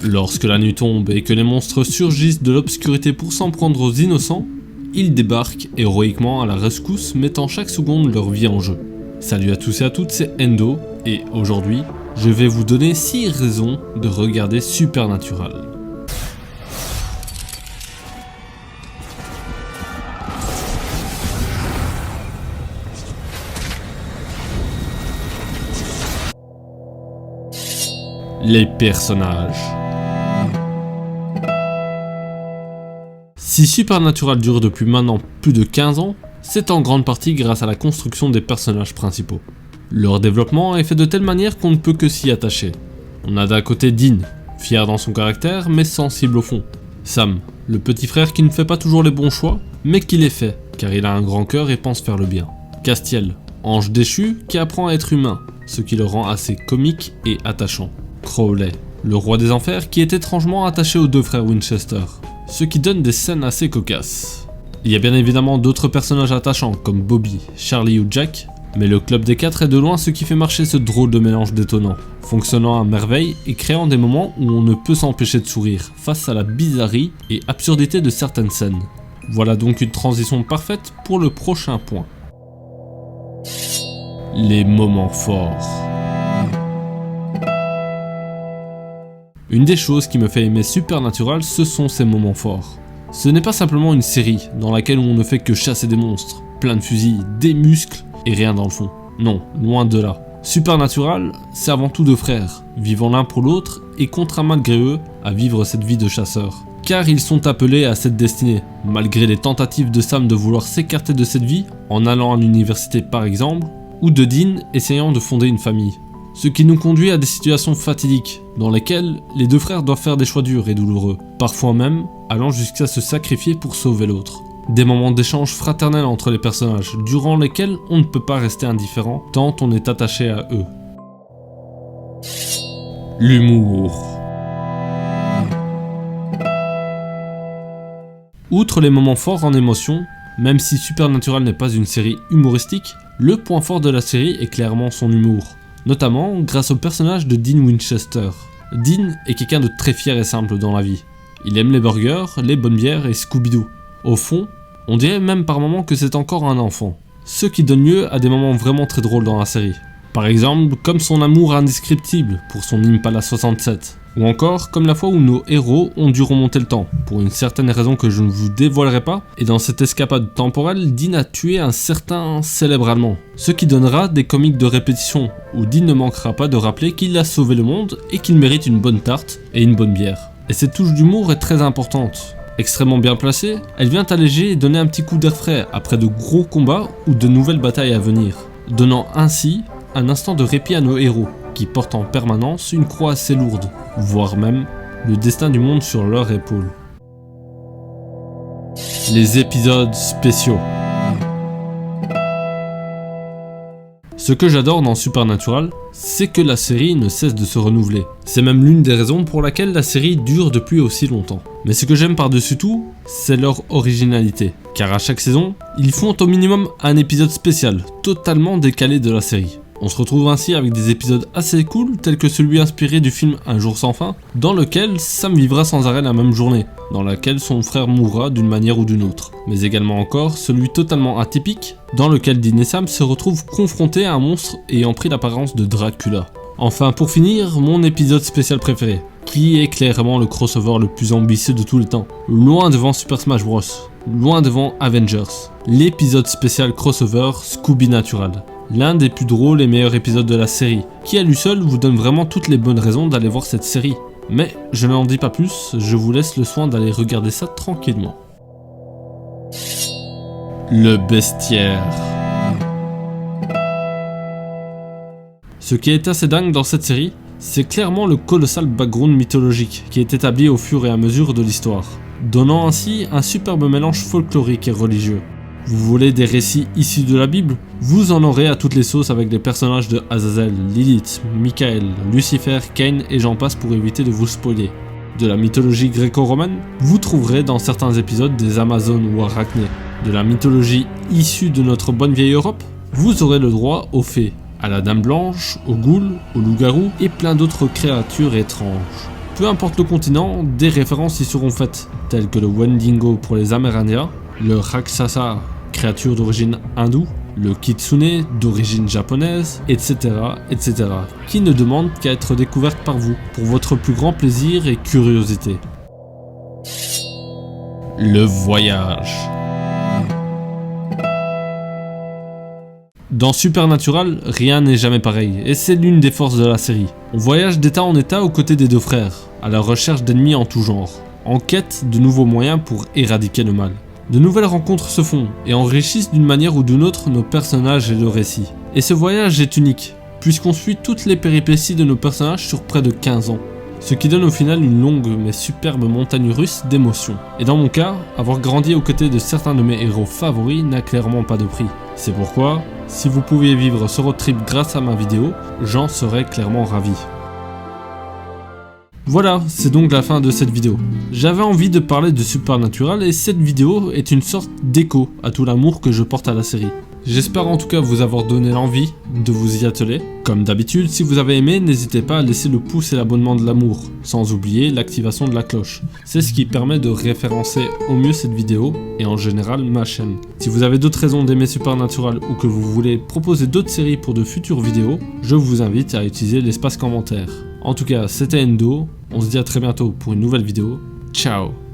Lorsque la nuit tombe et que les monstres surgissent de l'obscurité pour s'en prendre aux innocents, ils débarquent héroïquement à la rescousse, mettant chaque seconde leur vie en jeu. Salut à tous et à toutes, c'est Endo, et aujourd'hui, je vais vous donner 6 raisons de regarder Supernatural. Les personnages. Si Supernatural dure depuis maintenant plus de 15 ans, c'est en grande partie grâce à la construction des personnages principaux. Leur développement est fait de telle manière qu'on ne peut que s'y attacher. On a d'un côté Dean, fier dans son caractère mais sensible au fond. Sam, le petit frère qui ne fait pas toujours les bons choix, mais qui les fait, car il a un grand cœur et pense faire le bien. Castiel, ange déchu qui apprend à être humain, ce qui le rend assez comique et attachant. Crowley, le roi des enfers qui est étrangement attaché aux deux frères Winchester, ce qui donne des scènes assez cocasses. Il y a bien évidemment d'autres personnages attachants comme Bobby, Charlie ou Jack, mais le club des 4 est de loin ce qui fait marcher ce drôle de mélange détonnant, fonctionnant à merveille et créant des moments où on ne peut s'empêcher de sourire face à la bizarrerie et absurdité de certaines scènes. Voilà donc une transition parfaite pour le prochain point. Les moments forts. Une des choses qui me fait aimer Supernatural, ce sont ces moments forts. Ce n'est pas simplement une série dans laquelle on ne fait que chasser des monstres, plein de fusils, des muscles et rien dans le fond. Non, loin de là. Supernatural, c'est avant tout deux frères, vivant l'un pour l'autre et contraints malgré eux à vivre cette vie de chasseur. Car ils sont appelés à cette destinée, malgré les tentatives de Sam de vouloir s'écarter de cette vie en allant à l'université par exemple, ou de Dean essayant de fonder une famille. Ce qui nous conduit à des situations fatidiques, dans lesquelles les deux frères doivent faire des choix durs et douloureux, parfois même allant jusqu'à se sacrifier pour sauver l'autre. Des moments d'échange fraternel entre les personnages, durant lesquels on ne peut pas rester indifférent, tant on est attaché à eux. L'humour. Outre les moments forts en émotion, même si Supernatural n'est pas une série humoristique, le point fort de la série est clairement son humour. Notamment grâce au personnage de Dean Winchester. Dean est quelqu'un de très fier et simple dans la vie. Il aime les burgers, les bonnes bières et Scooby-Doo. Au fond, on dirait même par moments que c'est encore un enfant. Ce qui donne lieu à des moments vraiment très drôles dans la série. Par exemple, comme son amour indescriptible pour son Impala 67. Ou encore comme la fois où nos héros ont dû remonter le temps, pour une certaine raison que je ne vous dévoilerai pas, et dans cette escapade temporelle, Dean a tué un certain célèbre Allemand. Ce qui donnera des comiques de répétition, où Dean ne manquera pas de rappeler qu'il a sauvé le monde et qu'il mérite une bonne tarte et une bonne bière. Et cette touche d'humour est très importante. Extrêmement bien placée, elle vient alléger et donner un petit coup d'air frais après de gros combats ou de nouvelles batailles à venir, donnant ainsi un instant de répit à nos héros, qui portent en permanence une croix assez lourde, voire même le destin du monde sur leurs épaules. Les épisodes spéciaux. Ce que j'adore dans Supernatural, c'est que la série ne cesse de se renouveler. C'est même l'une des raisons pour laquelle la série dure depuis aussi longtemps. Mais ce que j'aime par-dessus tout, c'est leur originalité. Car à chaque saison, ils font au minimum un épisode spécial, totalement décalé de la série. On se retrouve ainsi avec des épisodes assez cool, tels que celui inspiré du film Un jour sans fin, dans lequel Sam vivra sans arrêt la même journée, dans laquelle son frère mourra d'une manière ou d'une autre. Mais également encore celui totalement atypique, dans lequel Dean et Sam se retrouvent confrontés à un monstre ayant pris l'apparence de Dracula. Enfin pour finir, mon épisode spécial préféré, qui est clairement le crossover le plus ambitieux de tous les temps, loin devant Super Smash Bros, loin devant Avengers, l'épisode spécial crossover Scooby-Natural. L'un des plus drôles et meilleurs épisodes de la série, qui à lui seul vous donne vraiment toutes les bonnes raisons d'aller voir cette série. Mais je n'en dis pas plus, je vous laisse le soin d'aller regarder ça tranquillement. Le bestiaire. Ce qui est assez dingue dans cette série, c'est clairement le colossal background mythologique qui est établi au fur et à mesure de l'histoire, donnant ainsi un superbe mélange folklorique et religieux. Vous voulez des récits issus de la Bible? Vous en aurez à toutes les sauces avec les personnages de Azazel, Lilith, Michael, Lucifer, Cain et j'en passe pour éviter de vous spoiler. De la mythologie gréco-romaine, vous trouverez dans certains épisodes des Amazones ou Arachnées. De la mythologie issue de notre bonne vieille Europe, vous aurez le droit aux fées, à la Dame Blanche, aux ghouls, aux loups-garous et plein d'autres créatures étranges. Peu importe le continent, des références y seront faites, telles que le Wendigo pour les Amérindiens, le Rakshasa, créature d'origine hindoue, le Kitsune d'origine japonaise, etc., etc., qui ne demandent qu'à être découvertes par vous, pour votre plus grand plaisir et curiosité. Le voyage. Dans Supernatural, rien n'est jamais pareil, et c'est l'une des forces de la série. On voyage d'état en état aux côtés des deux frères, à la recherche d'ennemis en tout genre, en quête de nouveaux moyens pour éradiquer le mal. De nouvelles rencontres se font, et enrichissent d'une manière ou d'une autre nos personnages et le récit. Et ce voyage est unique, puisqu'on suit toutes les péripéties de nos personnages sur près de 15 ans. Ce qui donne au final une longue mais superbe montagne russe d'émotions. Et dans mon cas, avoir grandi aux côtés de certains de mes héros favoris n'a clairement pas de prix. C'est pourquoi, si vous pouviez vivre ce road trip grâce à ma vidéo, j'en serais clairement ravi. Voilà, c'est donc la fin de cette vidéo. J'avais envie de parler de Supernatural et cette vidéo est une sorte d'écho à tout l'amour que je porte à la série. J'espère en tout cas vous avoir donné l'envie de vous y atteler. Comme d'habitude, si vous avez aimé, n'hésitez pas à laisser le pouce et l'abonnement de l'amour, sans oublier l'activation de la cloche. C'est ce qui permet de référencer au mieux cette vidéo et en général ma chaîne. Si vous avez d'autres raisons d'aimer Supernatural ou que vous voulez proposer d'autres séries pour de futures vidéos, je vous invite à utiliser l'espace commentaire. En tout cas, c'était Endo, on se dit à très bientôt pour une nouvelle vidéo. Ciao!